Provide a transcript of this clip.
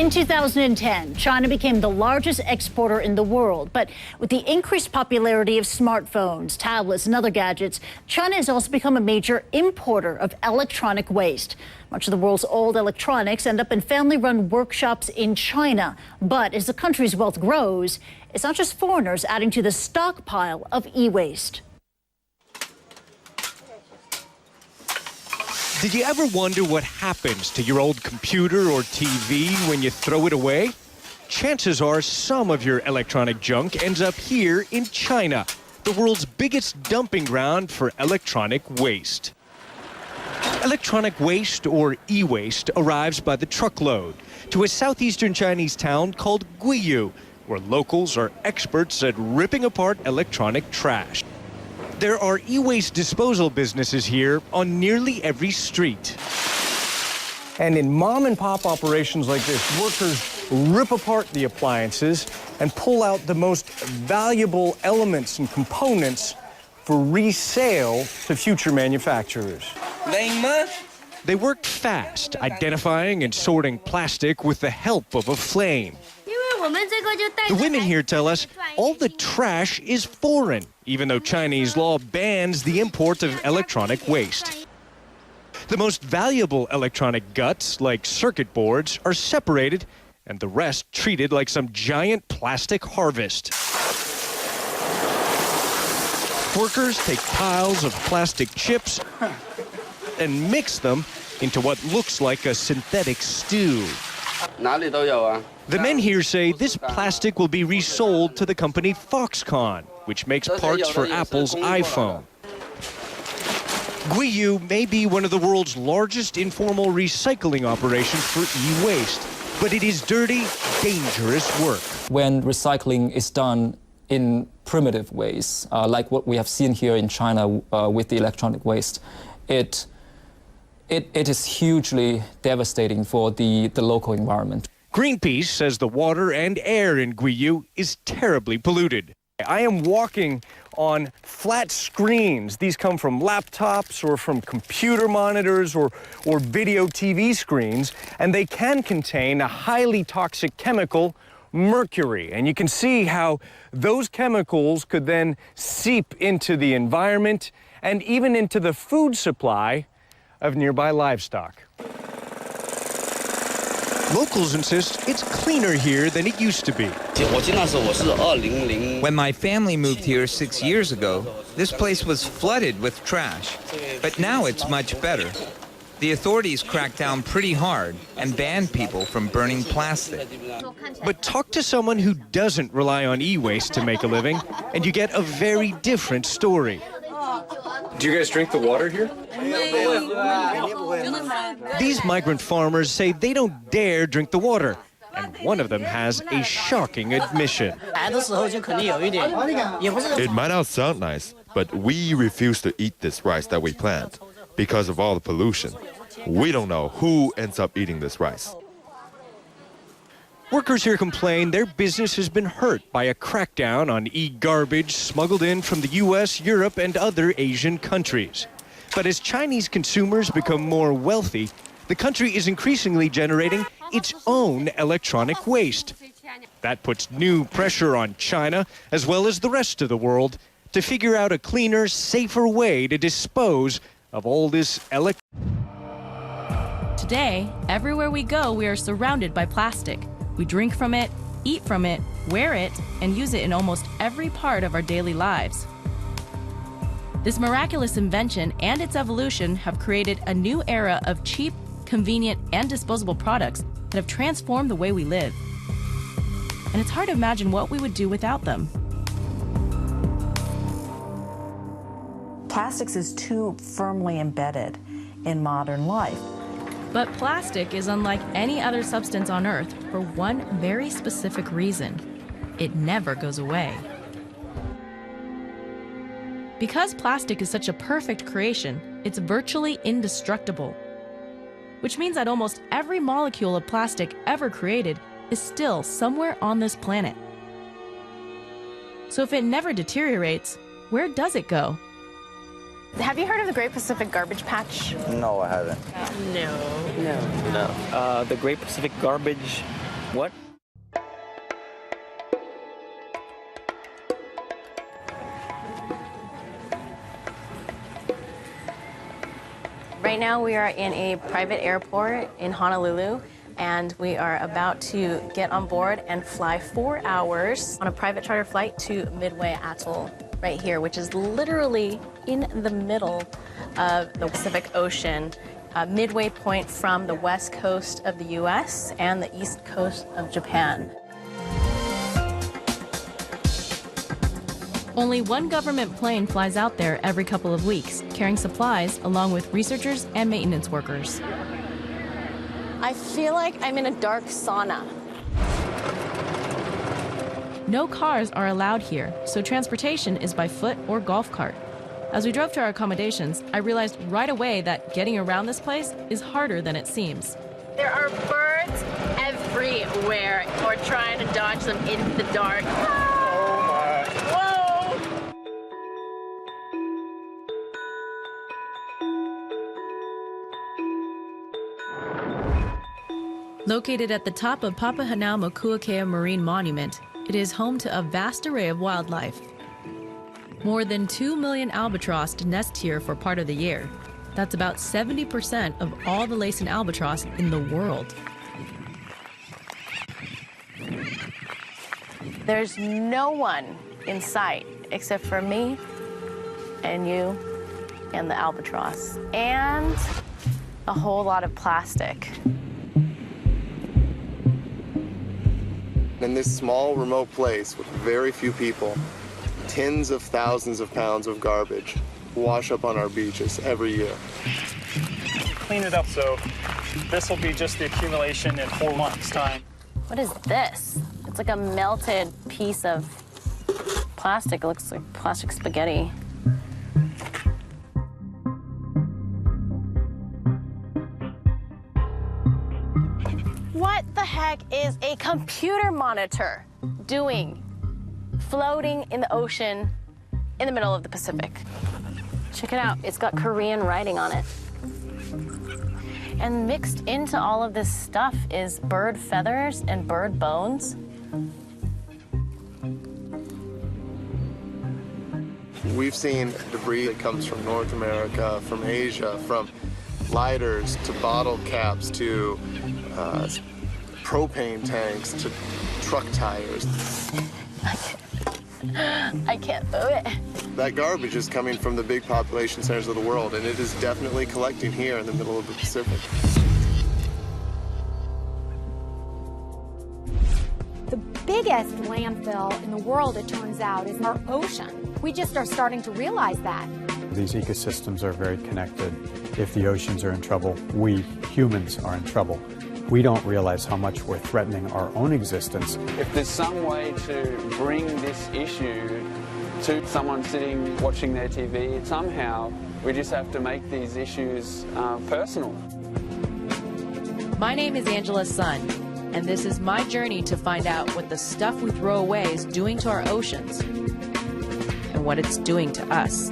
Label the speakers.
Speaker 1: In 2010, China became the largest exporter in the world. But with the increased popularity of smartphones, tablets, and other gadgets, China has also become a major importer of electronic waste. Much of the world's old electronics end up in family-run workshops in China. But as the country's wealth grows, it's not just foreigners adding to the stockpile of e-waste.
Speaker 2: Did you ever wonder what happens to your old computer or TV when you throw it away? Chances are some of your electronic junk ends up here in China, the world's biggest dumping ground for electronic waste. Electronic waste, or e-waste, arrives by the truckload to a southeastern Chinese town called Guiyu, where locals are experts at ripping apart electronic trash. There are e-waste disposal businesses here on nearly every street.
Speaker 3: And in mom-and-pop operations like this, workers rip apart the appliances and pull out the most valuable elements and components for resale to future manufacturers.
Speaker 2: They worked fast, identifying and sorting plastic with the help of a flame. The women here tell us all the trash is foreign, even though Chinese law bans the import of electronic waste. The most valuable electronic guts, like circuit boards, are separated and the rest treated like some giant plastic harvest. Workers take piles of plastic chips and mix them into what looks like a synthetic stew. The men here say this plastic will be resold to the company Foxconn, which makes parts for Apple's iPhone. Guiyu may be one of the world's largest informal recycling operations for e-waste, but it is dirty, dangerous work.
Speaker 4: When recycling is done in primitive ways, like what we have seen here in China with the electronic waste, it is hugely devastating for the local environment.
Speaker 2: Greenpeace says the water and air in Guiyu is terribly polluted.
Speaker 3: I am walking on flat screens. These come from laptops or from computer monitors or video TV screens, and they can contain a highly toxic chemical, mercury. And you can see how those chemicals could then seep into the environment and even into the food supply of nearby livestock.
Speaker 2: Locals insist it's cleaner here than it used to be.
Speaker 5: When my family moved here 6 years ago, this place was flooded with trash. But now it's much better. The authorities cracked down pretty hard and banned people from burning plastic.
Speaker 2: But talk to someone who doesn't rely on e-waste to make a living, and you get a very different story.
Speaker 3: Do you guys drink the water here?
Speaker 2: These migrant farmers say they don't dare drink the water, and one of them has a shocking admission.
Speaker 6: It might not sound nice, but we refuse to eat this rice that we plant because of all the pollution. We don't know who ends up eating this rice.
Speaker 2: Workers here complain their business has been hurt by a crackdown on e-garbage smuggled in from the U.S., Europe, and other Asian countries. But as Chinese consumers become more wealthy, the country is increasingly generating its own electronic waste. That puts new pressure on China, as well as the rest of the world, to figure out a cleaner, safer way to dispose of all this
Speaker 7: Today, everywhere we go, we are surrounded by plastic. We drink from it, eat from it, wear it, and use it in almost every part of our daily lives. This miraculous invention and its evolution have created a new era of cheap, convenient, and disposable products that have transformed the way we live. And it's hard to imagine what we would do without them.
Speaker 8: Plastics is too firmly embedded in modern life.
Speaker 7: But plastic is unlike any other substance on Earth for one very specific reason. It never goes away. Because plastic is such a perfect creation, it's virtually indestructible, which means that almost every molecule of plastic ever created is still somewhere on this planet. So if it never deteriorates, where does it go?
Speaker 9: Have you heard of the Great Pacific Garbage Patch?
Speaker 10: No, I haven't.
Speaker 9: No.
Speaker 10: The Great Pacific Garbage
Speaker 3: What?
Speaker 9: Right now we are in a private airport in Honolulu, and we are about to get on board and fly 4 hours on a private charter flight to Midway Atoll right here, which is literally in the middle of the Pacific Ocean, a midway point from the west coast of the US and the east coast of Japan.
Speaker 7: Only one government plane flies out there every couple of weeks, carrying supplies along with researchers and maintenance workers.
Speaker 9: I feel like I'm in a dark sauna.
Speaker 7: No cars are allowed here, so transportation is by foot or golf cart. As we drove to our accommodations, I realized right away that getting around this place is harder than it seems.
Speaker 9: There are birds everywhere. We're trying to dodge them in the dark. Whoa!
Speaker 7: Located at the top of Papahanaumokuakea Marine Monument, it is home to a vast array of wildlife. More than 2 million albatross nest here for part of the year. That's about 70% of all the Laysan albatross in the world.
Speaker 9: There's no one in sight except for me and you and the albatross and a whole lot of plastic.
Speaker 10: In this small, remote place with very few people, tens of thousands of pounds of garbage wash up on our beaches every year.
Speaker 11: Clean it up, so this will be just the accumulation in 4 months' time.
Speaker 9: What is this? It's like a melted piece of plastic. It looks like plastic spaghetti. What the heck is a computer monitor doing floating in the ocean in the middle of the Pacific? Check it out. It's got Korean writing on it. And mixed into all of this stuff is bird feathers and bird bones.
Speaker 10: We've seen debris that comes from North America, from Asia, from lighters to bottle caps to propane tanks to truck tires.
Speaker 9: I can't move it.
Speaker 10: That garbage is coming from the big population centers of the world, and it is definitely collecting here in the middle of the Pacific.
Speaker 12: The biggest landfill in the world, it turns out, is our ocean. We just are starting to realize that.
Speaker 13: These ecosystems are very connected. If the oceans are in trouble, we humans are in trouble. We don't realize how much we're threatening our own existence.
Speaker 14: If there's some way to bring this issue to someone sitting watching their TV, somehow we just have to make these issues personal.
Speaker 7: My name is Angela Sun, and this is my journey to find out what the stuff we throw away is doing to our oceans and what it's doing to us.